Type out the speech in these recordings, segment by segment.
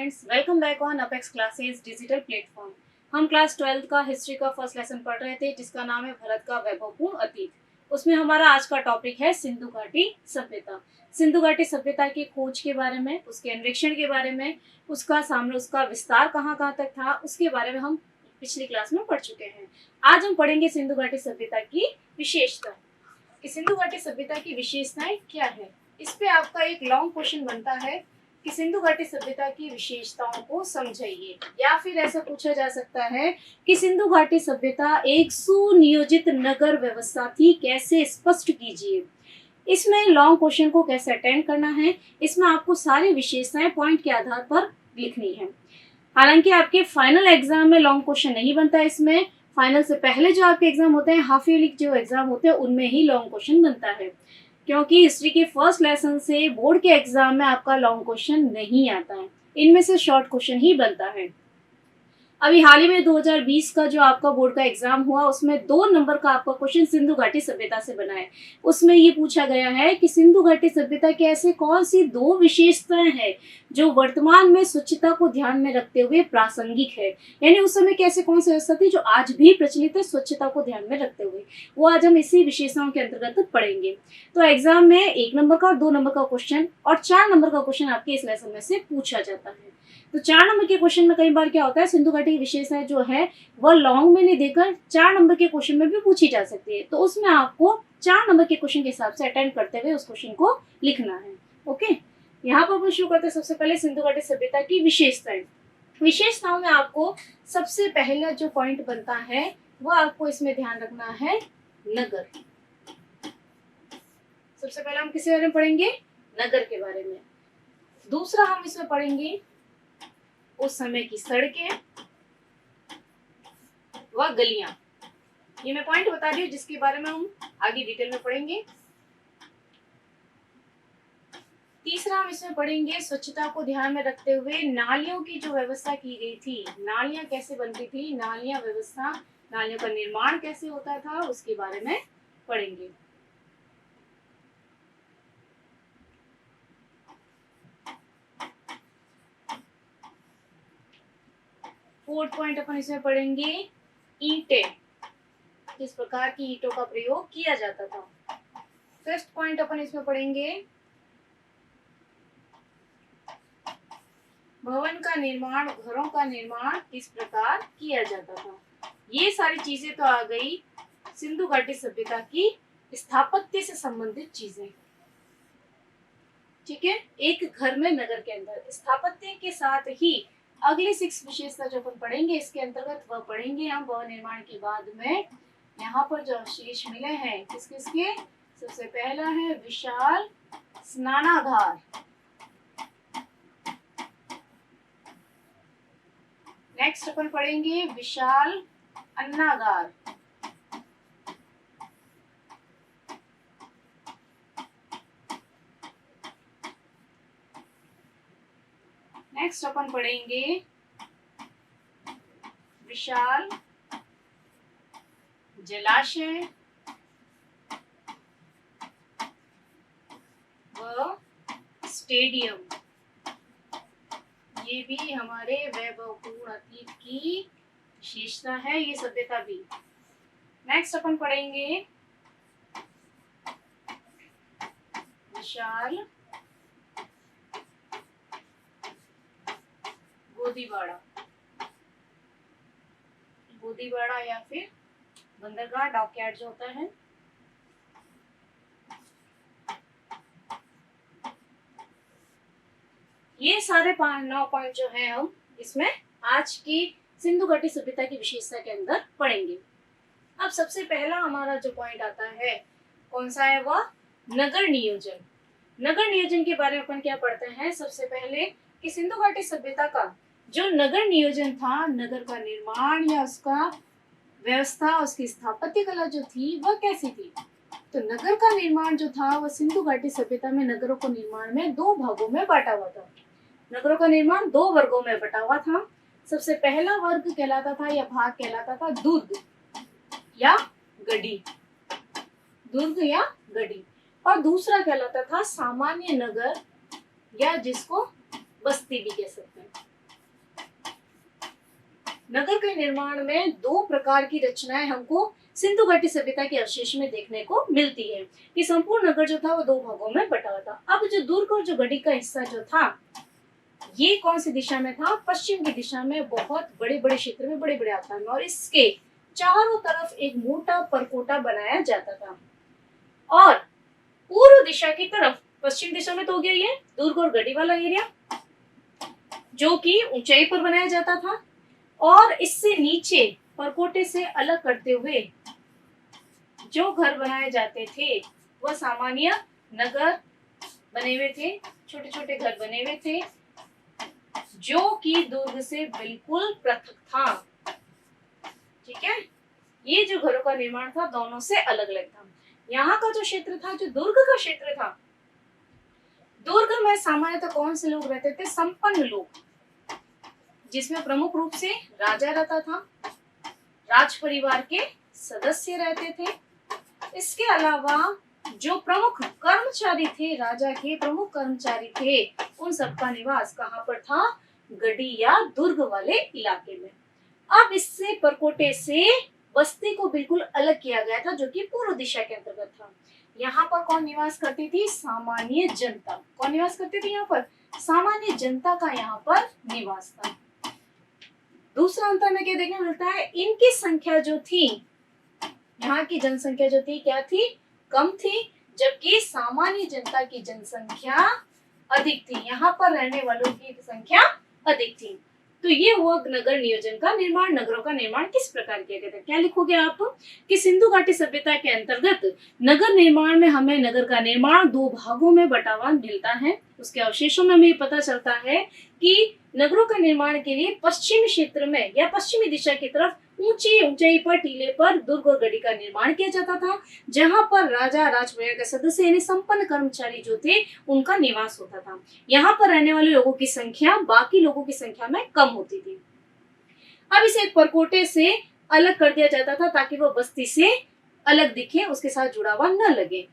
Friends, welcome back on apex classes digital platform. हम class 12 का history का first lesson पढ़ रहे थे जिसका नाम है भारत का वैभवपूर्ण अतीत। उसमें हमारा आज का टॉपिक है सिंधु घाटी सभ्यता। सिंधु घाटी सभ्यता की खोज के बारे में, उसके अन्वेषण के बारे में, उसका विस्तार कहाँ कहाँ तक था उसके बारे में हम पिछली क्लास में पढ़ चुके हैं। आज हम पढ़ेंगे सिंधु घाटी सभ्यता की विशेषता कि सिंधु घाटी सभ्यता की विशेषताएं क्या है। इस पे आपका एक लॉन्ग क्वेश्चन बनता है कि सिंधु घाटी सभ्यता की विशेषताओं को समझाइए, या फिर ऐसा पूछा जा सकता है कि सिंधु घाटी सभ्यता एक सुनियोजित नगर व्यवस्था थी, कैसे स्पष्ट कीजिए। इसमें लॉन्ग क्वेश्चन को कैसे अटेंड करना है, इसमें आपको सारी विशेषताएं पॉइंट के आधार पर लिखनी है। हालांकि आपके फाइनल एग्जाम में लॉन्ग क्वेश्चन नहीं बनता, इसमें फाइनल से पहले जो आपके एग्जाम होते हैं, हाफ ईयरली जो एग्जाम होते हैं, उनमें ही लॉन्ग क्वेश्चन बनता है। क्योंकि हिस्ट्री के फर्स्ट लेसन से बोर्ड के एग्जाम में आपका लॉन्ग क्वेश्चन नहीं आता है, इनमें से शॉर्ट क्वेश्चन ही बनता है। अभी हाल ही में 2020 का जो आपका बोर्ड का एग्जाम हुआ, उसमें 2 नंबर का आपका क्वेश्चन सिंधु घाटी सभ्यता से बना है। उसमें ये पूछा गया है कि सिंधु घाटी सभ्यता के ऐसे कौन सी 2 विशेषताएं हैं जो वर्तमान में स्वच्छता को ध्यान में रखते हुए प्रासंगिक है। यानी उस समय की ऐसे कौन सी व्यवस्था थी जो आज भी प्रचलित है स्वच्छता को ध्यान में रखते हुए, वो आज हम इसी विशेषताओं के अंतर्गत पढ़ेंगे। तो एग्जाम में 1 नंबर का और 2 नंबर का क्वेश्चन और 4 नंबर का क्वेश्चन आपके इस लेसन में से पूछा जाता है। तो 4 नंबर के क्वेश्चन में कई बार क्या होता है, सिंधु घाटी की विशेषताएं जो है वह लॉन्ग में नहीं देकर 4 नंबर के क्वेश्चन में भी पूछी जा सकती है। तो उसमें आपको 4 नंबर के क्वेश्चन के हिसाब से अटेंड करते हुए उस क्वेश्चन को लिखना है। ओके, यहाँ पर शुरू करते हैं सबसे पहले सिंधु घाटी सभ्यता की विशेषताएं। विशेषताओं में आपको सबसे पहला जो पॉइंट बनता है वह आपको इसमें ध्यान रखना है नगर। सबसे पहले हम किसके बारे में पढ़ेंगे, नगर के बारे में। दूसरा हम इसमें पढ़ेंगे उस समय की सड़कें व गलियां। ये मैं पॉइंट बता रही हूँ जिसके बारे में हम आगे डिटेल में पढ़ेंगे। तीसरा हम इसमें पढ़ेंगे स्वच्छता को ध्यान में रखते हुए नालियों की जो व्यवस्था की गई थी, नालियां कैसे बनती थी, नालियां व्यवस्था, नालियों का निर्माण कैसे होता था, उसके बारे में पढ़ेंगे। फोर्थ पॉइंट अपन इसमें पढ़ेंगे ईंटें, किस प्रकार की ईंटों का प्रयोग किया जाता था। फिफ्थ पॉइंट अपन इसमें पढ़ेंगे भवन का निर्माण, घरों का निर्माण किस प्रकार किया जाता था। ये सारी चीजें तो आ गई सिंधु घाटी सभ्यता की स्थापत्य से संबंधित चीजें। ठीक है, एक घर में नगर के अंदर स्थापत्य के साथ ही अगली 6 विशेषता जो अपन पढ़ेंगे इसके अंतर्गत वह पढ़ेंगे हम भवन निर्माण के बाद में। यहाँ पर जो अवशेष मिले हैं किस किस के, सबसे पहला है विशाल स्नानागार, नेक्स्ट अपन पढ़ेंगे विशाल अन्नागार, नेक्स्ट अपन पढ़ेंगे विशाल जलाशय व स्टेडियम। ये भी हमारे वैभवपूर्ण अतीत की विशेषता है, ये सभ्यता भी। नेक्स्ट अपन पढ़ेंगे विशाल गोदीबाड़ा, गोदीबाड़ा या फिर बंदरगाह, डॉकयार्ड जो होता है। ये सारे 9 पॉइंट जो है हम इसमें आज की सिंधु घाटी सभ्यता की विशेषता के अंदर पढ़ेंगे। अब सबसे पहला हमारा जो पॉइंट आता है कौन सा है, वह नगर नियोजन। नगर नियोजन के बारे में अपन क्या पढ़ते हैं, सबसे पहले कि सिंधु घाटी सभ्यता का जो नगर नियोजन था, नगर का निर्माण या उसका व्यवस्था, उसकी स्थापत्य कला जो थी वह कैसी थी। तो नगर का निर्माण जो था वह सिंधु घाटी सभ्यता में नगरों को निर्माण में 2 भागों में बांटा हुआ था। नगरों का निर्माण 2 वर्गों में बटा हुआ था। सबसे पहला वर्ग कहलाता था या भाग कहलाता था दुर्ग या गढ़ी, दुर्ग या गढ़ी, और दूसरा कहलाता था सामान्य नगर या जिसको बस्ती भी कह सकते हैं। नगर के निर्माण में दो प्रकार की रचनाएं हमको सिंधु घाटी सभ्यता के अवशेष में देखने को मिलती है कि संपूर्ण नगर जो था वो दो भागों में बटा हुआ था। अब जो दुर्ग और जो गढ़ी का हिस्सा जो था ये कौन सी दिशा में था? पश्चिम की दिशा में, बहुत बड़े बड़े क्षेत्र में, बड़े बड़े आकार में, और इसके चारों तरफ एक मोटा परकोटा बनाया जाता था। और पूर्व दिशा की तरफ, पश्चिम दिशा में तो हो गया ये दुर्ग और गढ़ी वाला एरिया जो कि ऊंचाई पर बनाया जाता था, और इससे नीचे परकोटे से अलग करते हुए जो घर बनाए जाते थे वह सामान्य नगर बने हुए थे, छोटे छोटे घर बने हुए थे जो कि दुर्ग से बिल्कुल पृथक था। ठीक है, ये जो घरों का निर्माण था दोनों से अलग अलग था। यहाँ का जो क्षेत्र था, जो दुर्ग का क्षेत्र था, दुर्ग में सामान्यतः कौन से लोग रहते थे? संपन्न लोग, जिसमें प्रमुख रूप से राजा रहता था, राज परिवार के सदस्य रहते थे। इसके अलावा जो प्रमुख कर्मचारी थे, राजा के प्रमुख कर्मचारी थे, उन सबका निवास कहाँ पर था? गढ़ी या दुर्ग वाले इलाके में। अब इससे परकोटे से बस्ती को बिल्कुल अलग किया गया था जो कि पूर्व दिशा के अंतर्गत था। यहाँ पर कौन निवास करती थी? सामान्य जनता। कौन निवास करती थी यहाँ पर? सामान्य जनता का यहाँ पर निवास था। दूसरा अंतर में क्या देखने मिलता है? इनकी संख्या जो थी, यहाँ की जनसंख्या जो थी क्या थी? कम थी, जबकि सामान्य जनता की जनसंख्या अधिक थी। यहाँ पर रहने वालों की संख्या अधिक थी। तो ये हुआ नगर नियोजन का निर्माण। नगरों का निर्माण किस प्रकार किया गया था? क्या लिखोगे आप कि सिंधु घाटी सभ्यता के अंतर्गत नगर निर्माण में हमें नगर का निर्माण दो भागों में बटा हुआ मिलता है। उसके अवशेषों में हमें पता चलता है कि नगरों का निर्माण के लिए पश्चिमी क्षेत्र में या पश्चिमी दिशा की तरफ ऊंचाई पर, टीले पर दुर्ग और गढ़ी का निर्माण किया जाता था, जहां पर राजा, राजपरिवार के सदस्य यानी संपन्न कर्मचारी जो थे उनका निवास होता था। यहाँ पर रहने वाले लोगों की संख्या बाकी लोगों की संख्या में कम होती थी। अब इसे एक परकोटे से अलग कर दिया जाता था ताकि वो बस्ती से अलग दिखे, उसके साथ जुड़ा हुआ न लगे।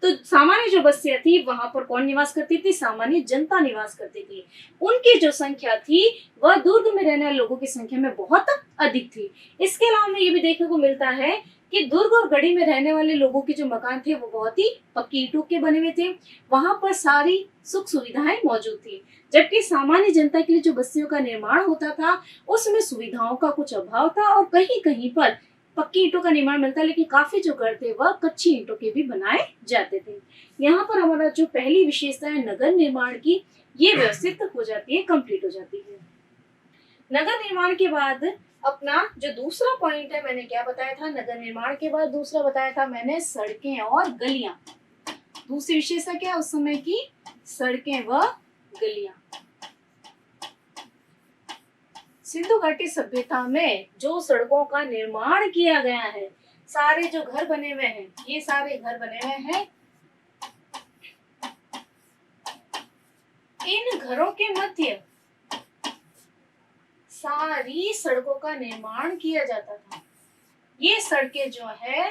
तो सामान्य जो बस्तियां थी वहां पर कौन निवास करती थी? सामान्य जनता निवास करती थी। उनकी जो संख्या थी वह दुर्ग में रहने वाले लोगों की संख्या में बहुत अधिक थी। इसके अलावा हमें ये भी देखने को मिलता है कि दुर्ग और गढ़ी में रहने वाले लोगों के जो मकान थे वो बहुत ही पक्की ईंटों के बने हुए थे। वहां पर सारी सुख सुविधाएं मौजूद थी, जबकि सामान्य जनता के लिए जो बस्तियों का निर्माण होता था उसमें सुविधाओं का कुछ अभाव था और कहीं कहीं पर पक्की ईंटों का निर्माण मिलता है, लेकिन काफी जो घर थे वह कच्ची ईंटों के भी बनाए जाते थे। यहाँ पर हमारा जो पहली विशेषता है नगर निर्माण की, ये व्यवस्थित हो जाती है, कंप्लीट हो जाती है। नगर निर्माण के बाद अपना जो दूसरा पॉइंट है, मैंने क्या बताया था? नगर निर्माण के बाद दूसरा बताया था मैंने सड़कें और गलियां। दूसरी विशेषता क्या उस समय की? सड़कें व गलियां। सिंधु घाटी सभ्यता में जो सड़कों का निर्माण किया गया है, सारे जो घर बने हुए हैं, ये सारे घर बने हुए हैं, इन घरों के मध्य सारी सड़कों का निर्माण किया जाता था। ये सड़कें जो है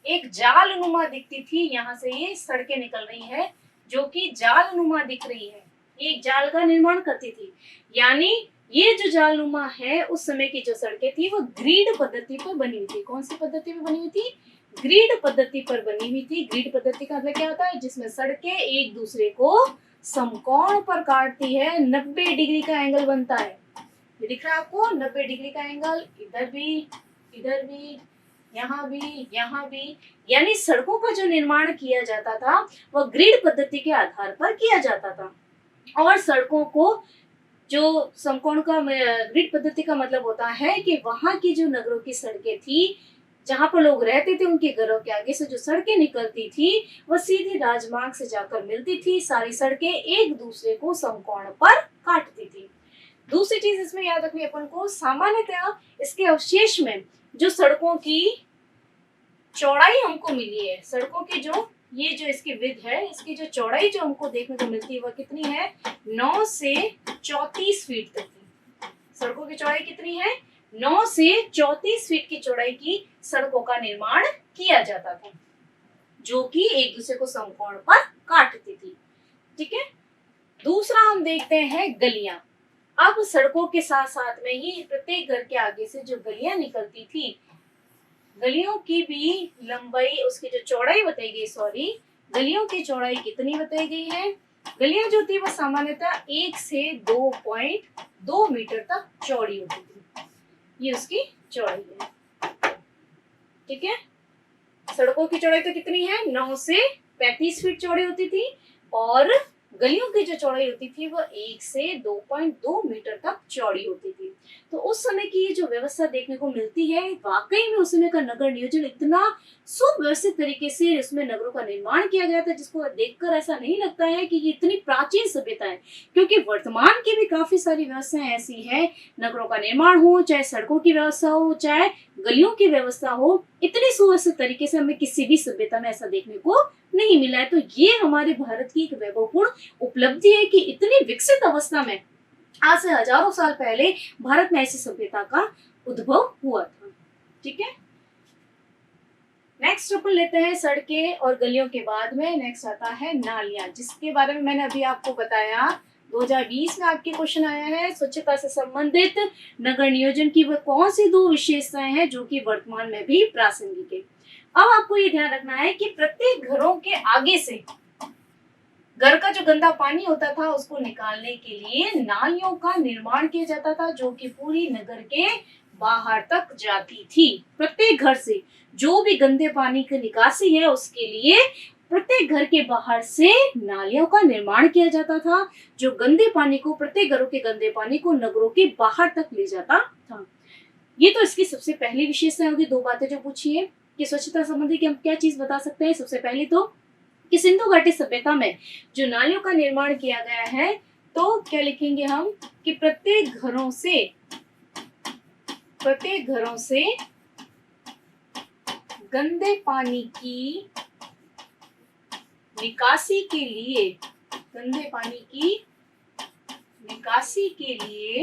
एक जालनुमा दिखती थी। यहाँ से ये सड़कें निकल रही है जो कि जालनुमा दिख रही है, ये एक जाल का निर्माण करती थी। यानी ये जो जालनुमा है, उस समय की जो सड़कें थी वो ग्रिड पद्धति पर बनी हुई थी। कौन सी पद्धति पर बनी हुई थी? ग्रिड पद्धति पर बनी हुई थी। ग्रिड पद्धति का मतलब क्या होता है? जिसमें सड़कें एक दूसरे को समकोण पर काटती है, 90 डिग्री का एंगल बनता है। ये दिख रहा है आपको? 90 डिग्री का एंगल, इधर भी, यहाँ भी। यानी सड़कों का जो निर्माण किया जाता था वह ग्रिड पद्धति के आधार पर किया जाता था। और सड़कों को जो समकोण का ग्रिड पद्धति का मतलब होता है कि वहां की जो नगरों की सड़कें थी, जहां पर लोग रहते थे, उनके घरों के आगे से जो सड़कें निकलती थी वह सीधी राजमार्ग से जाकर मिलती थी। सारी सड़कें एक दूसरे को समकोण पर काटती थी। दूसरी चीज इसमें याद रखनी अपन को, सामान्यतः इसके अवशेष में जो सड़कों की चौड़ाई हमको मिली है, सड़कों की जो ये जो इसकी विड्थ है, इसकी जो चौड़ाई जो हमको देखने को मिलती है वह कितनी है? 9 से 34 फीट तक की। सड़कों की चौड़ाई कितनी है? 9 से 34 फीट की चौड़ाई की सड़कों का निर्माण किया जाता था, जो कि एक दूसरे को समकोण पर काटती थी। ठीक है। दूसरा हम देखते हैं गलियां। अब सड़कों के साथ साथ में ही प्रत्येक घर के आगे से जो गलियां निकलती थी, गलियों की भी लंबाई, उसकी जो चौड़ाई बताई गई, सॉरी, गलियों की चौड़ाई कितनी बताई गई है? गलियां जो थी वो सामान्यतः 1 से 2.2 मीटर तक चौड़ी होती थी। ये उसकी चौड़ाई है, ठीक है। सड़कों की चौड़ाई तो कितनी है? 9 से 35 फीट चौड़ी होती थी, और गलियों की जो चौड़ाई होती थी वो 1 से 2.2 मीटर तक चौड़ी होती थी। तो उस समय की ये जो व्यवस्था देखने को मिलती है, वाकई में उस समय का नगर नियोजन इतना सुव्यवस्थित तरीके से उसमें नगरों का निर्माण किया गया था, जिसको देखकर ऐसा नहीं लगता है कि ये इतनी प्राचीन सभ्यता है। क्योंकि वर्तमान की भी काफी सारी व्यवस्थाएं ऐसी है, नगरों का निर्माण हो, चाहे सड़कों की व्यवस्था हो, चाहे गलियों की व्यवस्था हो, इतनी सुव्यवस्थित तरीके से हमें किसी भी सभ्यता में ऐसा देखने को नहीं मिला है। तो ये हमारे भारत की एक वैभवपूर्ण उपलब्धि है कि इतनी विकसित अवस्था में आज से हजारों साल पहले भारत में ऐसी सभ्यता का उद्भव हुआ था, ठीक है। नेक्स्ट अपन लेते हैं सड़कें और गलियों के बाद में नेक्स्ट आता है नालियां, जिसके बारे में मैंने अभी आपको बताया। 2020 में आपके क्वेश्चन आया है, स्वच्छता से संबंधित नगर नियोजन की वह कौन सी 2 विशेषताएं हैं जो कि वर्तमान में भी प्रासंगिक है। अब आपको ये ध्यान रखना है कि प्रत्येक घरों के आगे से घर का जो गंदा पानी होता था उसको निकालने के लिए नालियों का निर्माण किया जाता था, जो कि पूरी नगर के बाहर तक जाती थी। प्रत्येक घर से जो भी गंदे पानी की निकासी है उसके लिए प्रत्येक घर के बाहर से नालियों का निर्माण किया जाता था, जो गंदे पानी को, प्रत्येक घरों के गंदे पानी को नगरों के बाहर तक ले जाता था। ये तो इसकी सबसे पहली विशेषता होगी। 2 बातें जो पूछी है कि स्वच्छता संबंधी हम क्या चीज बता सकते हैं। सबसे पहले तो कि सिंधु घाटी सभ्यता में जो नालियों का निर्माण किया गया है, तो क्या लिखेंगे हम कि प्रत्येक घरों से गंदे पानी की निकासी के लिए, गंदे पानी की निकासी के लिए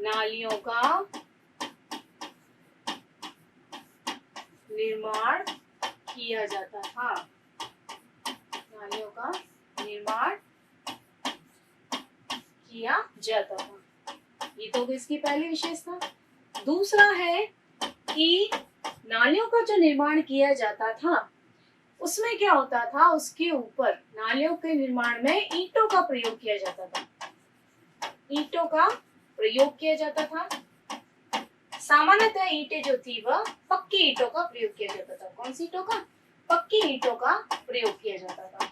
नालियों का निर्माण किया जाता था। नालियों का निर्माण किया जाता था। ये तो इसकी पहली विशेषता। दूसरा है कि नालियों का जो निर्माण किया जाता था उसमें क्या होता था, उसके ऊपर नालियों के निर्माण में ईंटों का प्रयोग किया जाता था। ईंटों का प्रयोग किया जाता था। सामान्यतः ईंटें जो थी वह पक्की ईंटों का प्रयोग किया जाता था। कौन सी ईंटों का? पक्की ईंटों का प्रयोग किया जाता था।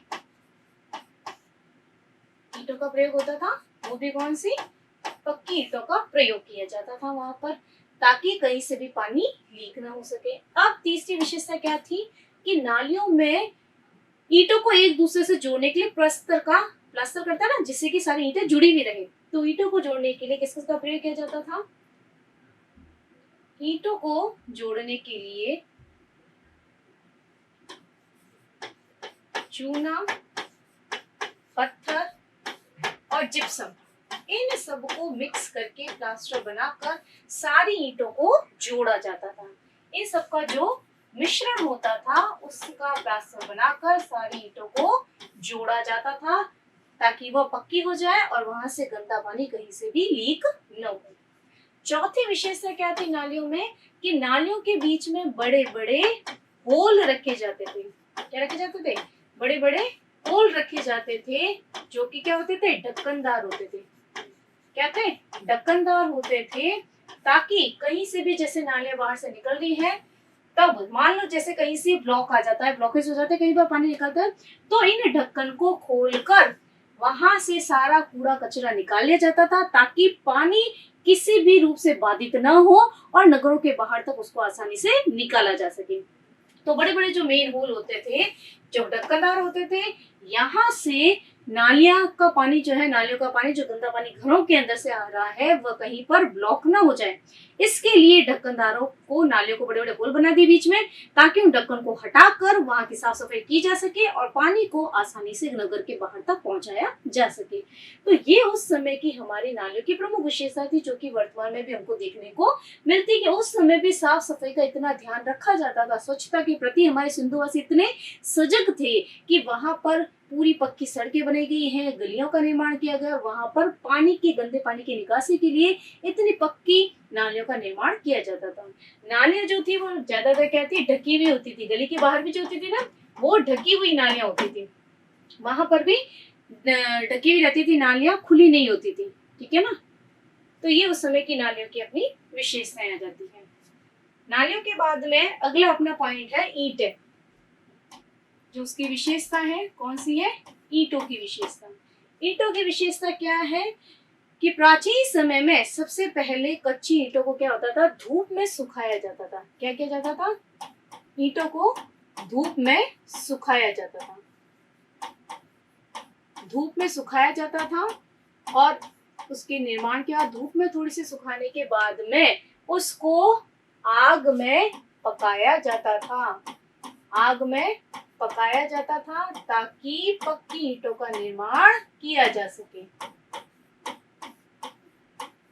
ईंटों का प्रयोग होता था, वो भी कौन सी? पक्की ईंटों का प्रयोग किया जाता था वहां पर, ताकि कहीं से भी पानी लीक ना हो सके। अब तीसरी विशेषता क्या थी कि नालियों में ईंटों को एक दूसरे से जोड़ने के लिए प्लास्टर करता ना, जिससे कि सारी ईंटें जुड़ी हुई रहे। तो ईंटों को जोड़ने के लिए किसका प्रयोग किया जाता था? ईंटों को जोड़ने के लिए चूना, पत्थर और जिप्सम, इन सब को मिक्स करके प्लास्टर बनाकर सारी ईंटों को जोड़ा जाता था। इन सब का जो मिश्रण होता था उसका प्लास्टर बनाकर सारी ईंटों को जोड़ा जाता था, ताकि वह पक्की हो जाए और वहां से गंदा पानी कहीं से भी लीक न हो। चौथी विशेषता क्या थी नालियों में कि नालियों के बीच में बड़े बड़े होल रखे जाते थे। क्या रखे जाते थे? बड़े बड़े होल रखे जाते थे, जो कि क्या होते थे? ढक्कनदार होते थे। क्या थे? ढक्कनदार होते थे, ताकि कहीं से भी, जैसे नालियां बाहर से निकल रही है, तब मान लो जैसे कहीं से ब्लॉक आ जाता है, ब्लॉकेज हो जाता है, कहीं बार पानी निकलता है, तो इन ढक्कन को खोलकर वहां से सारा कूड़ा कचरा निकाल लिया जाता था, ताकि पानी किसी भी रूप से बाधित न हो और नगरों के बाहर तक उसको आसानी से निकाला जा सके। तो बड़े बड़े जो मेन होल होते थे, जो ढक्कनदार होते थे, यहाँ से नालियां का पानी जो है, नालियों का पानी जो गंदा पानी घरों के अंदर से आ रहा है, वह कहीं पर ब्लॉक ना हो जाए। इसके लिए ढक्कनदारों को, नालियों को बड़े बड़े होल बना दिए बीच में, ताकि उन ढक्कन को हटाकर वहां की साफ सफाई की जा सके और पानी को आसानी से नगर के बाहर तक पहुंचाया जा सके। तो ये उस समय की हमारी नालियों की प्रमुख विशेषता थी, जो कि वर्तमान में भी हमको देखने को मिलती है। उस समय भी साफ सफाई का इतना ध्यान रखा जाता था, स्वच्छता के प्रति हमारे सिंधुवासी इतने सजग थे कि वहां पर पूरी पक्की सड़कें बनाई गई हैं, गलियों का निर्माण किया गया, वहां पर पानी के गंदे पानी की निकासी के लिए इतनी पक्की नालियों का निर्माण किया जाता था। नालियां जो थी वो ज्यादातर क्या थी, ढकी हुई होती थी। गली के बाहर भी जो होती थी ना, वो ढकी हुई नालियां होती थी, वहां पर भी ढकी हुई रहती थी, नालियां खुली नहीं होती थी। ठीक है ना। तो ये उस समय की नालियों की अपनी विशेषताएं आ जाती है। नालियों के बाद में अगला अपना पॉइंट है ईंटें। जो उसकी विशेषता है कौन सी है, ईंटों की विशेषता। ईंटों की विशेषता क्या है कि प्राचीन समय में सबसे पहले कच्ची ईंटों को क्या होता था, धूप में सुखाया जाता था। क्या किया जाता था, ईंटों को धूप में सुखाया जाता था। धूप में सुखाया जाता था और उसके निर्माण के बाद धूप में थोड़ी सी सुखाने के बाद में उसको आग में पकाया जाता था। आग में पकाया जाता था ताकि पक्की ईंटों का निर्माण किया जा सके।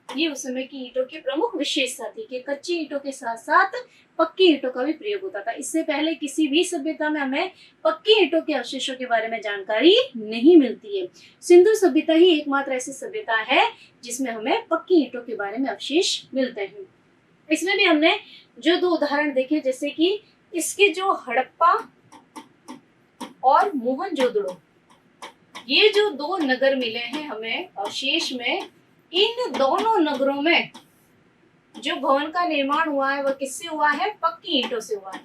ये उस समय की ईंटों की प्रमुख विशेषता थी कि कच्ची ईंटों के साथ साथ पक्की ईंटों का भी प्रयोग होता था। इससे पहले किसी भी सभ्यता में हमें पक्की ईंटों के अवशेषों के बारे में जानकारी नहीं मिलती है। सिंधु सभ्यता ही एकमात्र ऐसी सभ्यता है जिसमें हमें पक्की ईंटों के बारे में अवशेष मिलते हैं। इसमें भी हमने जो दो उदाहरण देखे, जैसे कि इसके जो हड़प्पा और मोहनजोदड़ो, ये जो दो नगर मिले हैं हमें अवशेष में, इन दोनों नगरों में जो भवन का निर्माण हुआ है वह किससे हुआ है, पक्की ईंटों से हुआ है।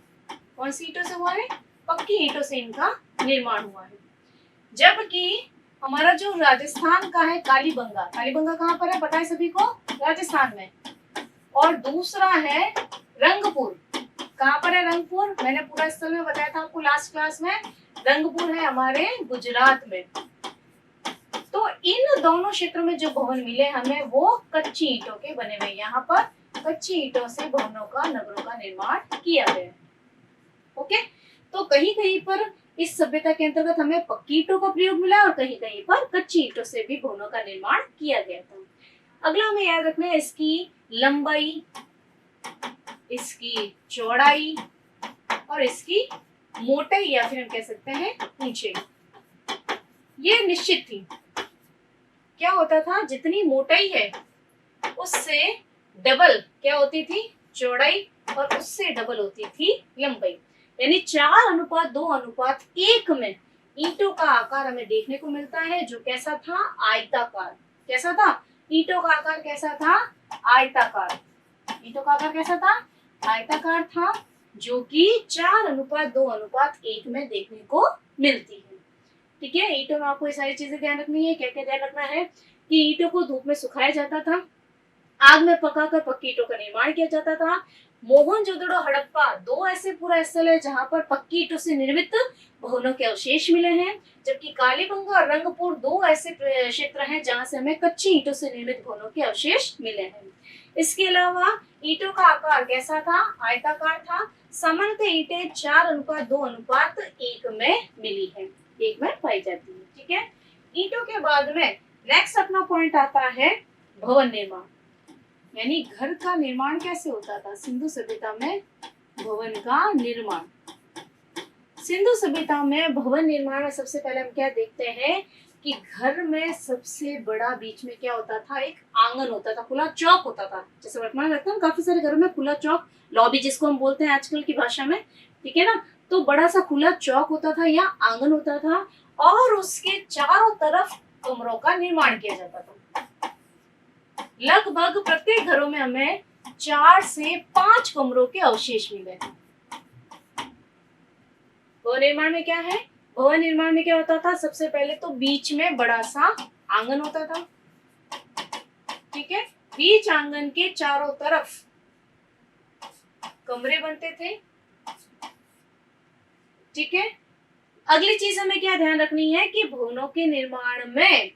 कौन सी ईंटों से हुआ है, पक्की ईंटों से इनका निर्माण हुआ है। जबकि हमारा जो राजस्थान का है कालीबंगा, कालीबंगा कहाँ पर है पता है सभी को, राजस्थान में। और दूसरा है रंगपुर। कहाँ पर है रंगपुर, मैंने पूरा स्थल में बताया था आपको लास्ट क्लास में। रंगपुर है हमारे गुजरात में। तो इन दोनों क्षेत्रों में जो भवन मिले हमें वो कच्ची ईंटों के बने हुए। यहाँ पर कच्ची ईंटों से भवनों का, नगरों का निर्माण किया गया। ओके, तो कहीं कहीं पर इस सभ्यता के अंतर्गत हमें पक्की ईंटों का प्रयोग मिला और कहीं कहीं पर कच्ची ईंटों से भी भवनों का निर्माण किया गया था। अगला हमें याद रखना है इसकी लंबाई, इसकी चौड़ाई और इसकी मोटाई या फिर हम कह सकते हैं ऊंचाई। ये निश्चित थी। क्या होता था, जितनी मोटाई है उससे डबल क्या होती थी चौड़ाई, और उससे डबल होती थी लंबाई। यानी 4:2:1 में ईंटों का आकार हमें देखने को मिलता है, जो कैसा था, आयताकार। कैसा था, ईंटों का आकार कैसा था, आयताकार। ईंटों का आकार कैसा था, आयताकार था, जो कि 4:2:1 में देखने को मिलती है। ठीक है, ईंटों में आपको ये सारी चीजें ध्यान रखनी है। क्या क्या ध्यान रखना है कि ईंटों को धूप में सुखाया जाता था, आग में पकाकर पक्की ईंटों का निर्माण किया जाता था। मोहनजोदड़ो, हड़प्पा दो ऐसे पूरा स्थल है जहां पर पक्की ईंटों से निर्मित भवनों के अवशेष मिले हैं, जबकि कालीबंगा और रंगपुर दो ऐसे क्षेत्र हैं जहां से हमें कच्ची ईंटों से निर्मित भवनों के अवशेष मिले हैं। इसके अलावा ईंटों का आकार कैसा था, आयताकार था। सामान्यतः ईंटें 4:2:1 में मिली है, 1 में पाई जाती है। ठीक है, ईंटों के बाद में नेक्स्ट अपना पॉइंट आता है भवन निर्माण, यानी घर का निर्माण कैसे होता था सिंधु सभ्यता में। भवन का निर्माण, सिंधु सभ्यता में भवन निर्माण में सबसे पहले हम क्या देखते हैं कि घर में सबसे बड़ा बीच में क्या होता था, एक आंगन होता था, खुला चौक होता था। जैसे वर्तमान रखते हैं काफी सारे घरों में खुला चौक, लॉबी जिसको हम बोलते हैं आजकल की भाषा में। ठीक है ना, तो बड़ा सा खुला चौक होता था या आंगन होता था, और उसके चारों तरफ कमरों का निर्माण किया जाता था। लगभग प्रत्येक घरों में हमें 4 से 5 कमरों के अवशेष मिले हैं। भवन निर्माण में क्या है, भवन निर्माण में क्या होता था, सबसे पहले तो बीच में बड़ा सा आंगन होता था। ठीक है, बीच आंगन के चारों तरफ कमरे बनते थे। ठीक है, अगली चीज हमें क्या ध्यान रखनी है कि भवनों के निर्माण में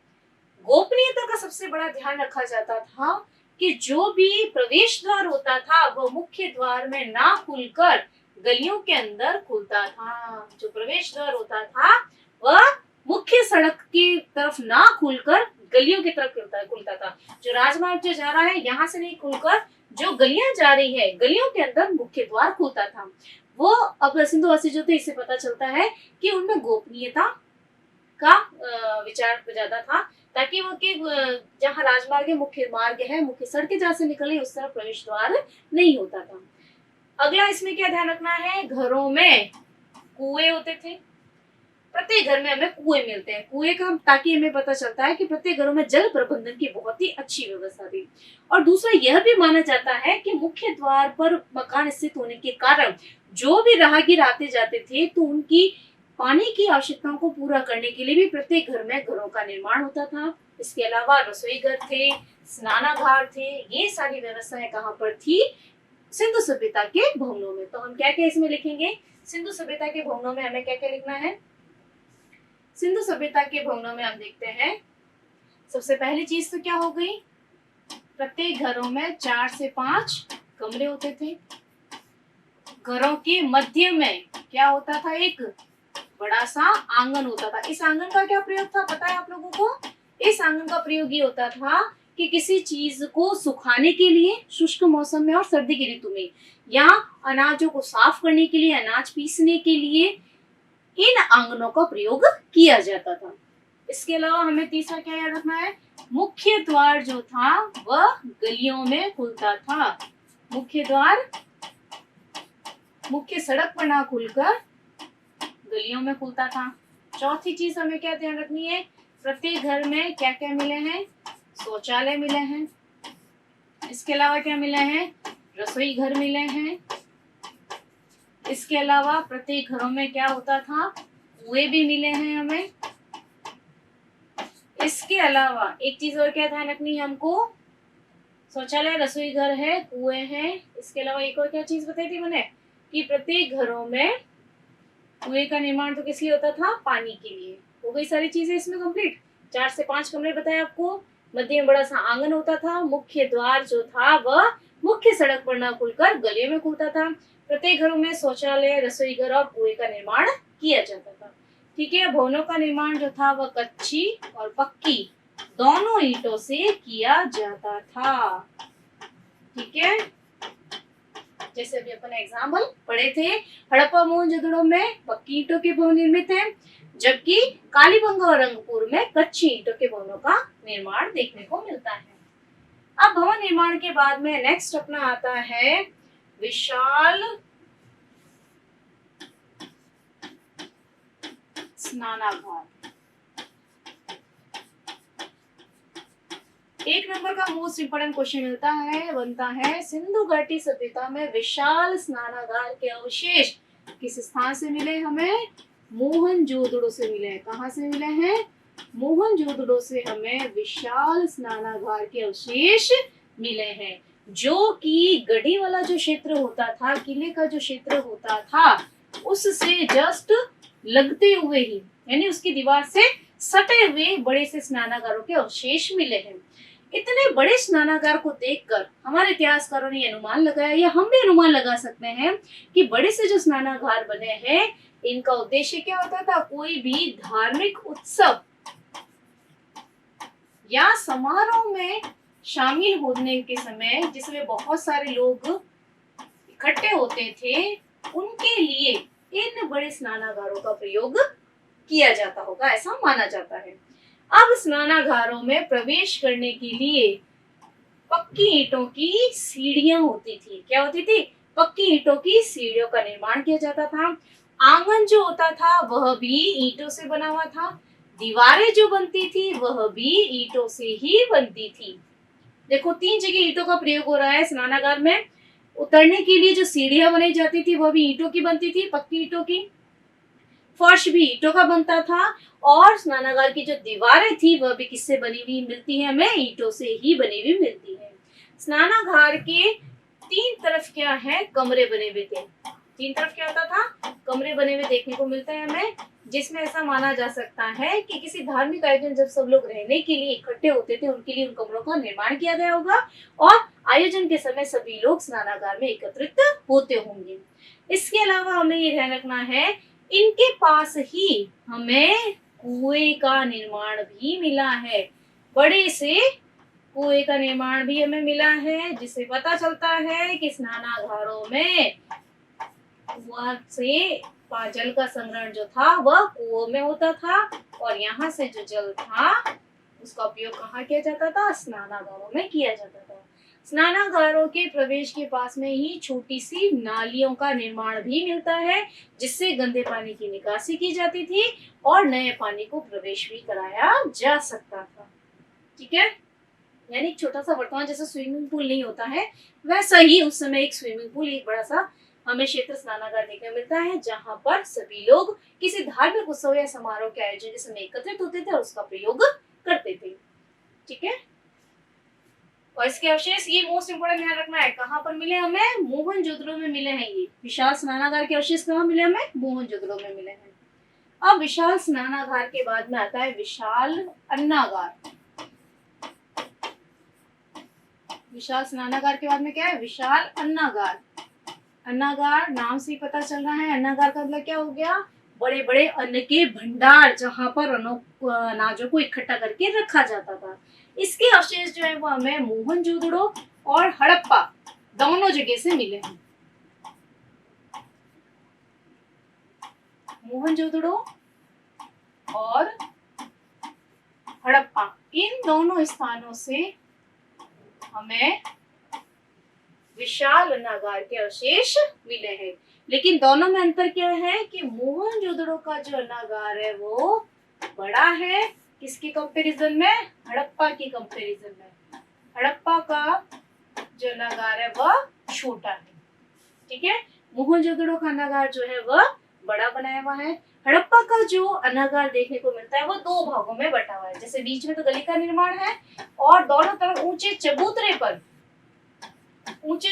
गोपनीयता का सबसे बड़ा ध्यान रखा जाता था कि जो भी प्रवेश द्वार होता था वह मुख्य द्वार में ना खुलकर गलियों के अंदर खुलता था। जो प्रवेश द्वार होता था वह मुख्य सड़क की तरफ ना खुलकर गलियों की तरफ खुलता था। जो राजमार्ग जो जा रहा है यहाँ से नहीं खुलकर जो गलियां जा रही है, गलियों के अंदर मुख्य द्वार खुलता था। वो अब सिंधुवासी जो थे इससे पता चलता है कि उनमें गोपनीयता का विचार ज्यादा था, ताकि वो कि जहाँ राजमार्ग है, मुख्य मार्ग है, मुख्य सड़कें जहाँ से निकली उस तरफ प्रवेश द्वार नहीं होता था। अगला इसमें क्या ध्यान रखना है, घरों में कुएं होते थे। प्रत्येक घर में हमें कुएं मिलते हैं। कुएं का ताकि हमें पता चलता है कि प्रत्येक घरों में जल प्रबंधन की बहुत ही अच्छी व्यवस्था थी। और दूसरा यह भी माना जाता है कि मुख्य द्वार पर मकान स्थित होने के कारण जो भी राहगीर आते जाते थे तो उनकी पानी की आवश्यकताओं को पूरा करने के लिए भी प्रत्येक घर में घरों का निर्माण होता था। इसके अलावा रसोई घर थे, स्नानागार थे, ये सारी व्यवस्थाएं कहाँ पर थी, सिंधु सभ्यता के भवनों में। तो हम क्या क्या इसमें लिखेंगे, सिंधु सभ्यता के भवनों में हमें क्या क्या लिखना है। सिंधु सभ्यता के भवनों में हम देखते हैं, सबसे पहली चीज तो क्या हो गई, प्रत्येक घरों में 4 से 5 कमरे होते थे। घरों के मध्य में क्या होता था, एक बड़ा सा आंगन होता था। इस आंगन का क्या प्रयोग था पता है आप लोगों को, इस आंगन का प्रयोग ये होता था कि किसी चीज को सुखाने के लिए शुष्क मौसम में और सर्दी की ऋतु में, या अनाजों को साफ करने के लिए, अनाज पीसने के लिए इन आंगनों का प्रयोग किया जाता था। इसके अलावा हमें तीसरा क्या याद रखना है, मुख्य द्वार जो था वह गलियों में खुलता था। मुख्य द्वार मुख्य सड़क पर ना खुलकर गलियों में खुलता था। चौथी चीज हमें क्या ध्यान रखनी है, प्रत्येक घर में क्या क्या मिले हैं, शौचालय मिले हैं। इसके अलावा क्या मिले हैं, रसोई घर मिले हैं। इसके अलावा प्रत्येक घरों में क्या होता था, कुएं भी मिले हैं हमें। इसके अलावा एक चीज और क्या ध्यान रखनी है हमको, शौचालय, रसोई घर है, कुएं हैं। इसके अलावा एक और क्या चीज बताई थी मैंने, कि प्रत्येक घरों में कुएं का निर्माण तो किस लिए होता था, पानी के लिए। हो गई सारी चीजें इसमें कंप्लीट। 4 से 5 कमरे बताए आपको, मध्य में बड़ा सा आंगन होता था, मुख्य द्वार जो था वह मुख्य सड़क पर न खुलकर गलियों में खुलता था। प्रत्येक घरों में शौचालय, रसोई घर और कुएं का निर्माण किया जाता था। ठीक है, भवनों का निर्माण जो था वह कच्ची और पक्की दोनों ईंटों से किया जाता था। ठीक है, जैसे अभी अपन एग्जाम्पल पढ़े थे, हड़प्पा मोहनजोदड़ो में पक्की ईंटों के भवन निर्मित हैं, जबकि कालीबंगा और रंगपुर में कच्ची ईंटों के भवनों का निर्माण देखने को मिलता है। अब भवन निर्माण के बाद में नेक्स्ट अपना आता है विशाल स्नानागार। 1 नंबर का मोस्ट इंपोर्टेंट क्वेश्चन मिलता है, बनता है, सिंधु घाटी सभ्यता में विशाल स्नानागार के अवशेष किस स्थान से मिले हमें, मोहनजोदड़ो से मिले हैं। कहाँ से मिले हैं, मोहनजोदड़ो से हमें विशाल स्नानागार के अवशेष मिले हैं, जो कि गढ़ी वाला जो क्षेत्र होता था, किले का जो क्षेत्र होता था, उससे जस्ट लगते हुए ही, यानी उसकी दीवार से सटे हुए बड़े से स्नानागारों के अवशेष मिले हैं। इतने बड़े स्नानागार को देखकर हमारे इतिहासकारों ने अनुमान लगाया, या हम भी अनुमान लगा सकते हैं कि बड़े से जो स्नानागार बने हैं इनका उद्देश्य क्या होता था, कोई भी धार्मिक उत्सव या समारोह में शामिल होने के समय जिसमें बहुत सारे लोग इकट्ठे होते थे, उनके लिए इन बड़े स्नानागारों का प्रयोग किया जाता होगा, ऐसा माना जाता है। अब स्नानागारों में प्रवेश करने के लिए पक्की ईंटों की सीढ़ियां होती थी। क्या होती थी, पक्की ईंटों की सीढ़ियों का निर्माण किया जाता था। आंगन जो होता था वह भी ईंटों से बना हुआ था। दीवारें जो बनती थी वह भी ईंटों से ही बनती थी। देखो 3 जगह ईंटों का प्रयोग हो रहा है स्नानागार में। उतरने के लिए जो सीढ़ियां बनाई जाती थी वह भी ईंटों की बनती थी, पक्की ईंटों की। फर्श भी ईंटों का बनता था, और स्नानागार की जो दीवारें थी वह भी किससे बनी हुई मिलती है हमें, ईंटों से ही बनी हुई मिलती है। स्नानागार के 3 तरफ क्या है, कमरे बने हुए थे। 3 तरफ क्या होता था, कमरे बने हुए देखने को मिलता है हमें, जिसमें ऐसा माना जा सकता है कि किसी धार्मिक आयोजन जब सब लोग रहने के लिए इकट्ठे होते थे, उनके लिए उन कमरों का निर्माण किया गया होगा, और आयोजन के समय सभी लोग स्नानागार में एकत्रित होते होंगे। इसके अलावा हमें ये ध्यान रखना है, इनके पास ही हमें कुएं का निर्माण भी मिला है। बड़े से कुएं का निर्माण भी हमें मिला है, जिससे पता चलता है कि स्नानागारों में कुआं से जल का संग्रहण जो था वह कुओं में होता था और यहाँ से जो जल था उसका उपयोग कहाँ किया जाता था? स्नानागारों में किया जाता था। स्नानागारों के प्रवेश के पास में ही छोटी सी नालियों का निर्माण भी मिलता है जिससे गंदे पानी की निकासी की जाती थी और नए पानी को प्रवेश भी कराया जा सकता था। ठीक है, यानी छोटा सा वर्तमान जैसा स्विमिंग पूल नहीं होता है वैसा ही उस समय एक स्विमिंग पूल, एक बड़ा सा हमें क्षेत्र स्नानागार देखने को मिलता है जहां पर सभी लोग किसी धार्मिक उत्सव या समारोह के आयोजन के समय एकत्रित होते थे और उसका प्रयोग करते थे। ठीक है, और इसके अवशेष ये मोस्ट इंपोर्टेंट ध्यान रखना है, कहाँ पर मिले हमें? मोहनजोदड़ो में मिले हैं। ये विशाल स्नानागार के अवशेष कहाँ मिले हमें? मोहनजोदड़ो में मिले हैं। अब विशाल स्नानागार के बाद में आता है विशाल अन्नागार। विशाल स्नानागार के बाद में क्या है? विशाल अन्नागार। अन्नागार नाम से ही पता चल रहा है, अन्नागार का मतलब क्या हो गया? बड़े बड़े अन्न के भंडार जहां पर अनाजों को इकट्ठा करके रखा जाता था। इसके अवशेष जो है वो हमें मोहनजोदड़ो और हड़प्पा दोनों जगह से मिले हैं। मोहनजोदड़ो और हड़प्पा इन दोनों स्थानों से हमें विशाल अन्नागार के अवशेष मिले हैं। लेकिन दोनों में अंतर क्या है कि मोहनजोदड़ो का जो अन्नागार है वो बड़ा है, किसके कंपैरिजन में? हड़प्पा की कंपैरिजन में। हड़प्पा का जो अन्नागार है वह छोटा है। ठीक है, मोहनजोदड़ो का अन्नागार जो है वह बड़ा बनाया हुआ है। हड़प्पा का जो अन्नागार देखने को मिलता है वो दो भागों में बटा हुआ है, जैसे बीच में तो गली का निर्माण है और दोनों तरफ ऊंचे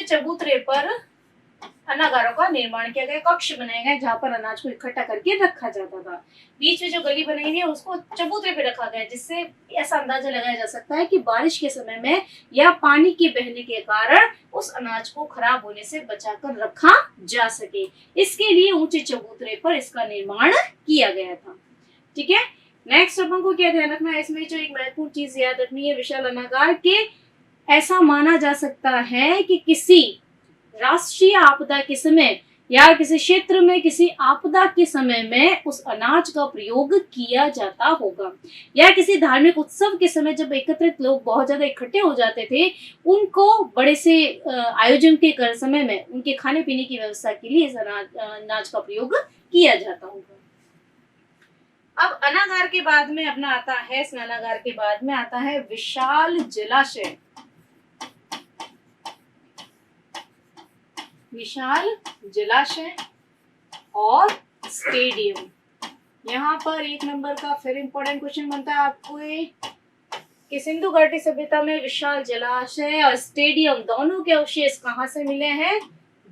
चबूतरे पर अन्नागारों का निर्माण किया गया, कक्ष बनाए गए जहां पर अनाज को इकट्ठा करके रखा जाता था। बीच में जो गली बनाई गई है उसको चबूतरे पे रखा गया, जिससे ऐसा अंदाजा लगाया जा सकता है कि बारिश के समय में या पानी के बहने के कारण उस अनाज को खराब होने से बचाकर रखा जा सके, इसके लिए ऊंचे चबूतरे पर इसका निर्माण किया गया था। ठीक है, नेक्स्ट अपन को क्या ध्यान रखना है इसमें? जो एक महत्वपूर्ण चीज याद रखनी है, विशाल अन्नागार के ऐसा माना जा सकता है कि किसी राष्ट्रीय आपदा के समय या किसी क्षेत्र में किसी आपदा के समय में उस अनाज का प्रयोग किया जाता होगा, या किसी धार्मिक उत्सव के समय जब एकत्रित लोग बहुत ज्यादा इकट्ठे हो जाते थे, उनको बड़े से आयोजन के समय में उनके खाने पीने की व्यवस्था के लिए इस अनाज का प्रयोग किया जाता होगा। अब अन्नागार के बाद में अपना आता है, स्नानागार के बाद में आता है विशाल जलाशय। विशाल जलाशय और स्टेडियम। यहाँ पर एक नंबर का फिर इंपॉर्टेंट क्वेश्चन बनता है आपको कि सिंधु घाटी सभ्यता में विशाल जलाशय और स्टेडियम दोनों के अवशेष कहाँ से मिले हैं?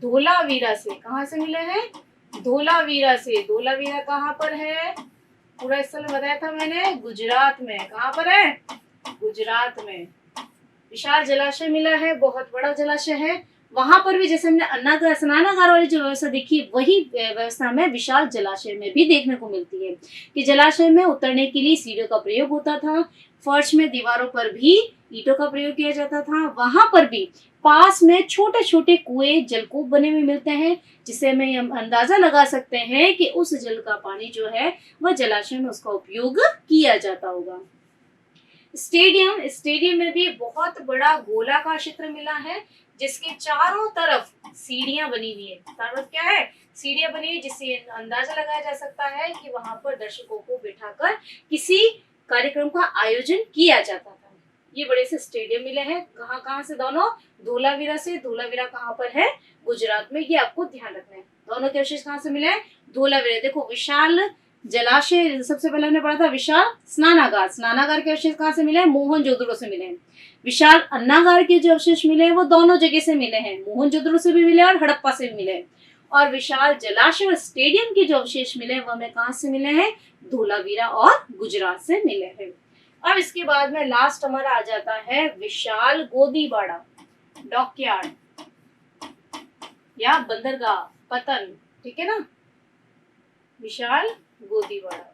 धोलावीरा से। कहाँ से मिले हैं? धोलावीरा से। धोलावीरा कहाँ पर है? पूरा स्थल बताया था मैंने, गुजरात में। कहाँ पर है? गुजरात में। विशाल जलाशय मिला है, बहुत बड़ा जलाशय है। वहां पर भी जैसे हमने अन्नागार स्नानागार वाली जो व्यवस्था देखी, वही व्यवस्था में विशाल जलाशय में भी देखने को मिलती है कि जलाशय में उतरने के लिए सीढ़ियों का प्रयोग होता था, फर्श में दीवारों पर भी ईंटों का प्रयोग किया जाता था। वहां पर भी पास में छोटे छोटे कुएं, जलकूप बने हुए मिलते हैं, जिससे हमें हम अंदाजा लगा सकते हैं कि उस जल का पानी जो है वह जलाशय में उसका उपयोग किया जाता होगा। स्टेडियम में भी बहुत बड़ा गोलाकार क्षेत्र मिला है, जिसके चारों तरफ सीढ़ियां बनी हुई है। चारों तरफ क्या है? सीढ़ियां बनी हुई, जिससे अंदाजा लगाया जा सकता है कि वहां पर दर्शकों को बिठाकर किसी कार्यक्रम का आयोजन किया जाता था। ये बड़े से स्टेडियम मिले हैं। कहाँ कहाँ से? दोनों धोलावीरा से। धोलावीरा कहाँ पर है? गुजरात में। ये आपको ध्यान रखना है। दोनों के अवशेष कहाँ से मिले हैं? धोलावीरा। देखो, विशाल जलाशय सबसे पहले हमने पढ़ा था, विशाल स्नानागार। स्नानागार के अवशेष कहाँ से मिले हैं? मोहनजोदड़ो से मिले हैं। विशाल अन्नागार के जो अवशेष मिले हैं वो दोनों जगह से मिले हैं, मोहनजोदड़ो से भी मिले और हड़प्पा से भी मिले हैं। और विशाल जलाशय और स्टेडियम के जो अवशेष मिले हैं वो हमें कहाँ से मिले हैं? धोलावीरा और गुजरात से मिले हैं। अब इसके बाद में लास्ट हमारा आ जाता है विशाल गोदीबाड़ा, डॉकयार्ड या बंदरगाह, पतन। ठीक है ना, विशाल गोदीबाड़ा।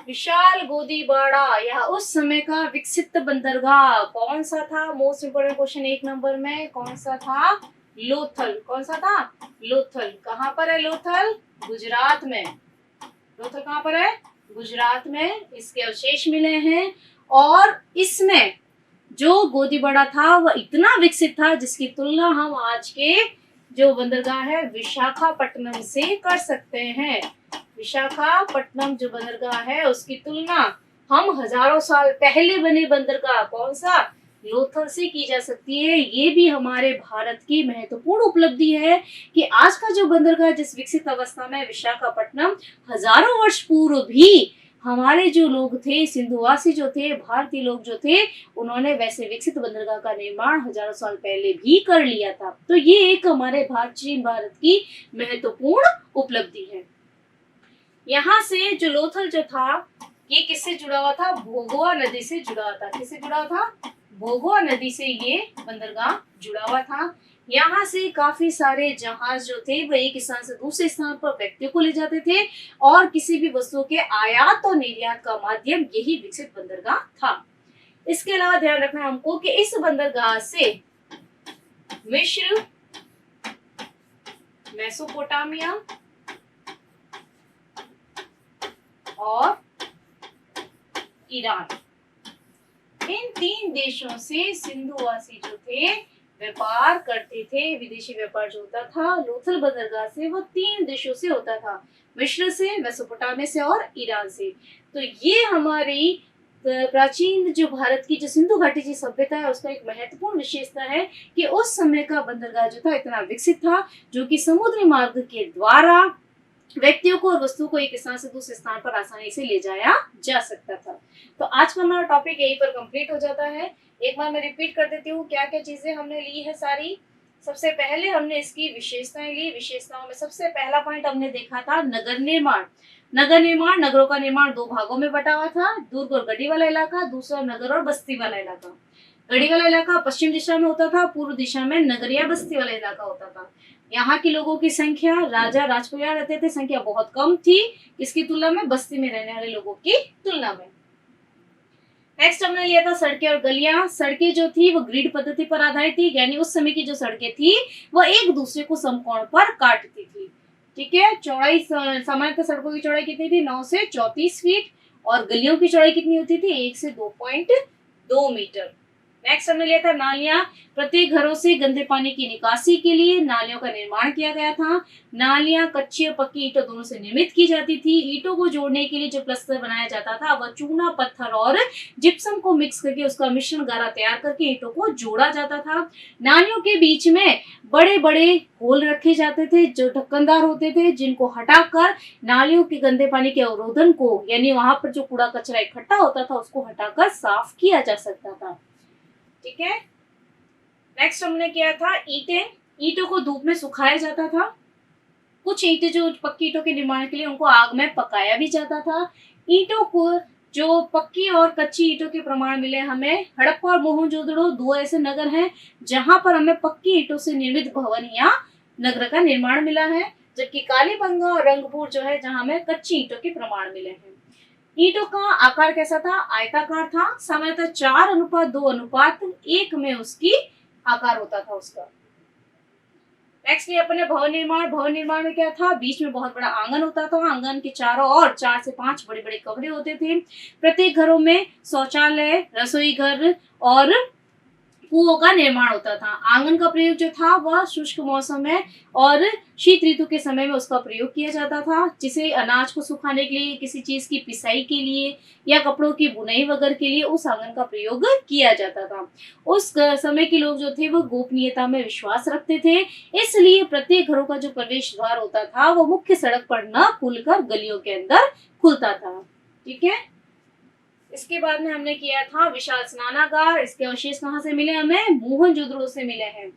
विशाल गोदीबाड़ा यह उस समय का विकसित बंदरगाह कौन सा था? मोस्ट इंपोर्टेंट क्वेश्चन 1 नंबर में कौन सा था? लोथल। कौन सा था? लोथल। कहाँ पर है लोथल? गुजरात में। लोथल कहाँ पर है? गुजरात में इसके अवशेष मिले हैं। और इसमें जो गोदीबड़ा था वह इतना विकसित था जिसकी तुलना हम आज के जो बंदरगाह है विशाखापट्टनम से कर सकते हैं। विशाखापट्टनम जो बंदरगाह है उसकी तुलना हम हजारों साल पहले बने बंदरगाह कौन सा? लोथल से की जा सकती है। ये भी हमारे भारत की महत्वपूर्ण उपलब्धि है कि आज का जो बंदरगाह जिस विकसित अवस्था में विशाखापट्टनम, हजारों वर्ष पूर्व भी हमारे जो लोग थे, सिंधुवासी जो थे, भारतीय लोग जो थे, उन्होंने वैसे विकसित बंदरगाह का निर्माण हजारों साल पहले भी कर लिया था। तो ये एक हमारे प्राचीन भारत की महत्वपूर्ण उपलब्धि है। यहाँ से जो लोथल जो था ये किससे जुड़ा हुआ था? भोगवा नदी से जुड़ा हुआ था। किससे जुड़ा हुआ था? भोगवा नदी से ये बंदरगाह जुड़ा हुआ था। यहाँ से काफी सारे जहाज जो थे वो एक स्थान से दूसरे स्थान पर व्यक्तियों को ले जाते थे और किसी भी वस्तु के आयात और निर्यात का माध्यम यही विकसित बंदरगाह था। इसके अलावा ध्यान रखना है हमको कि इस बंदरगाह से मिस्र, मेसोपोटामिया और ईरान, इन 3 देशों से सिंधुवासी जो थे व्यापार करते थे। विदेशी व्यापार जो होता था लोथल बंदरगाह से वो 3 देशों से होता था, मिस्र से, मेसोपोटामिया से और ईरान से। तो ये हमारी प्राचीन जो भारत की जो सिंधु घाटी की सभ्यता है उसका एक महत्वपूर्ण विशेषता है कि उस समय का बंदरगाह जो था इतना विकसित था जो कि समुद्री मार्ग के द्वारा व्यक्तियों को और वस्तुओं को एक स्थान से दूसरे स्थान पर आसानी से ले जाया जा सकता था। तो आज का हमारा टॉपिक यहीं पर कंप्लीट हो जाता है। एक बार मैं रिपीट कर देती हूँ क्या क्या चीजें हमने ली है सारी। सबसे पहले हमने इसकी विशेषताएं ली। विशेषताओं में सबसे पहला पॉइंट हमने देखा था नगर निर्माण। नगर निर्माण, नगरों का निर्माण 2 भागों में बटा हुआ था, दुर्ग और गढ़ी वाला इलाका, दूसरा नगर और बस्ती वाला इलाका। गढ़ी वाला इलाका पश्चिम दिशा में होता था, पूर्व दिशा में नगर या बस्ती वाला इलाका होता था। यहाँ के लोगों की संख्या, राजा राजकुमार रहते थे, संख्या बहुत कम थी इसकी तुलना में, बस्ती में रहने वाले लोगों की तुलना में। नेक्स्ट हमने लिया था सड़कें और गलियां। सड़कें जो थी वो ग्रिड पद्धति पर आधारित थी, यानी उस समय की जो सड़कें थी वो एक दूसरे को समकोण पर काटती थी। ठीक है। चौड़ाई, सामान्यतः सड़कों की चौड़ाई कितनी थी? 9 से 34 फीट और गलियों की चौड़ाई कितनी होती थी? 1 से 2.2 मीटर। नेक्स्ट हमने लिया था नालियां। प्रत्येक घरों से गंदे पानी की निकासी के लिए नालियों का निर्माण किया गया था। नालियां कच्ची और पक्की ईंटों दोनों से निर्मित की जाती थी। ईंटों को जोड़ने के लिए जो प्लास्टर बनाया जाता था वह चूना, पत्थर और जिप्सम को मिक्स करके उसका मिश्रण गारा तैयार करके ईंटों को जोड़ा जाता था। नालियों के बीच में बड़े बड़े होल रखे जाते थे जो ढक्कनदार होते थे, जिनको हटाकर नालियों के गंदे पानी के अवरोधन को, यानी वहां पर जो कूड़ा कचरा इकट्ठा होता था उसको हटाकर साफ किया जा सकता था। ठीक है। नेक्स्ट हमने किया था ईंटें। ईंटों को धूप में सुखाया जाता था। कुछ ईंटें जो पक्की ईंटों के निर्माण के लिए उनको आग में पकाया भी जाता था। ईंटों को जो पक्की और कच्ची ईंटों के प्रमाण मिले हमें हड़प्पा और मोहनजोदड़ो, 2 ऐसे नगर हैं जहां पर हमें पक्की ईंटों से निर्मित भवन या नगर का निर्माण मिला है, जबकि कालीबंगा और रंगपुर जो है जहां हमें कच्ची ईंटों के प्रमाण मिले हैं। ईंटों का आकार कैसा था? आयताकार था। सामान्यतः 4:2:1 में उसकी आकार होता था उसका। नेक्स्ट ये अपने भवन निर्माण। भवन निर्माण में क्या था? बीच में बहुत बड़ा आंगन होता था। आंगन के चारों ओर 4 से 5 बड़े बड़े कमरे होते थे। प्रत्येक घरों में शौचालय, रसोई घर और कुओं का निर्माण होता था। आंगन का प्रयोग जो था वह शुष्क मौसम में और शीत ऋतु के समय में उसका प्रयोग किया जाता था, जिसे अनाज को सुखाने के लिए, किसी चीज की पिसाई के लिए या कपड़ों की बुनाई वगैरह के लिए उस आंगन का प्रयोग किया जाता था। उस समय के लोग जो थे वो गोपनीयता में विश्वास रखते थे, इसलिए प्रत्येक घरों का जो प्रवेश द्वार होता था वो मुख्य सड़क पर न खुलकर गलियों के अंदर खुलता था। ठीक है। इसके बाद में हमने किया था विशाल स्नानागार। इसके अवशेष कहाँ से मिले हमें? मोहनजोदड़ो से मिले हैं।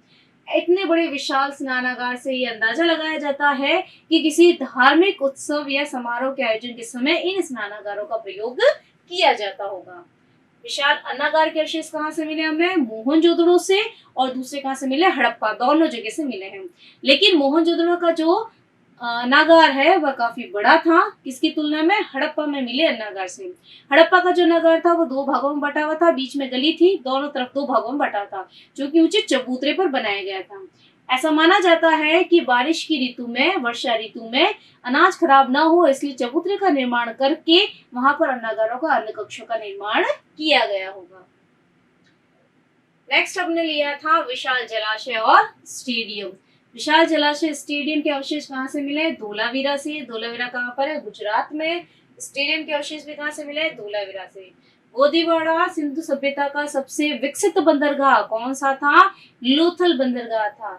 इतने बड़े विशाल स्नानागार से ये अंदाजा लगाया जाता है कि किसी धार्मिक उत्सव या समारोह के आयोजन के समय इन स्नानागारों का प्रयोग किया जाता होगा। विशाल अन्नागार के अवशेष कहाँ से मिले हमें? मोहनजोदड़ो से। और दूसरे कहाँ से मिले? हड़प्पा। दोनों जगह से मिले हैं। लेकिन मोहनजोदड़ो का जो नागार है वह काफी बड़ा था किसकी तुलना में? हड़प्पा में मिले अन्नागार से। हड़प्पा का जो नगर था वो 2 भागों में बटा हुआ था, बीच में गली थी, दोनों तरफ 2 भागों में बटा था, जो कि ऊंचे चबूतरे पर बनाया गया था। ऐसा माना जाता है कि बारिश की ऋतु में, वर्षा ऋतु में अनाज खराब ना हो, इसलिए चबूतरे का निर्माण करके वहां पर अन्नागारों का, अन्न कक्षों का निर्माण किया गया होगा। नेक्स्ट हमने लिया था विशाल जलाशय और स्टेडियम। विशाल जलाशय स्टेडियम के अवशेष कहाँ से मिले? धोलावीरा से। धोलावीरा कहाँ पर है? गुजरात में। स्टेडियम के अवशेष भी कहाँ से मिले? धोलावीरा से। गोदीवाड़ा सिंधु सभ्यता का सबसे विकसित बंदरगाह कौन सा था? लोथल बंदरगाह था।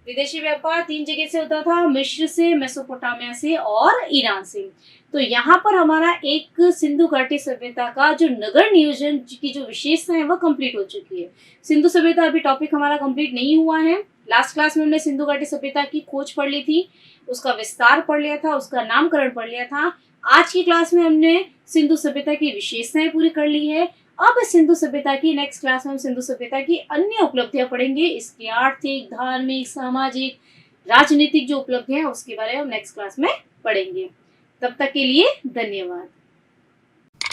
विदेशी व्यापार 3 जगह से होता था, मिस्र से, मेसोपोटामिया से और ईरान से। तो यहाँ पर हमारा एक सिंधु घाटी सभ्यता का जो नगर नियोजन की जो विशेषता है वह कंप्लीट हो चुकी है। सिंधु सभ्यता अभी टॉपिक हमारा कंप्लीट नहीं हुआ है। लास्ट क्लास में हमने सिंधु घाटी सभ्यता की खोज पढ़ ली थी, उसका विस्तार पढ़ लिया था, उसका नामकरण पढ़ लिया था। आज की क्लास में हमने सिंधु सभ्यता की विशेषताएं पूरी कर ली है। अब सिंधु सभ्यता की नेक्स्ट क्लास में हम सिंधु सभ्यता की अन्य उपलब्धियां पढ़ेंगे। इसकी आर्थिक, धार्मिक, सामाजिक, राजनीतिक जो उपलब्धियां हैं उसके बारे में हम नेक्स्ट क्लास में पढ़ेंगे। तब तक के लिए धन्यवाद।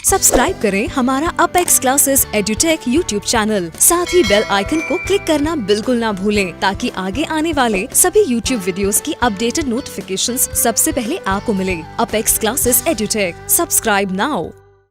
सब्सक्राइब करें हमारा apex classes edutech YouTube channel. साथ ही बेल आइकन को क्लिक करना बिल्कुल ना भूलें, ताकि आगे आने वाले सभी यूट्यूब वीडियोस की अपडेटेड नोटिफिकेशंस सबसे पहले आपको मिले। Apex classes edutech, subscribe now.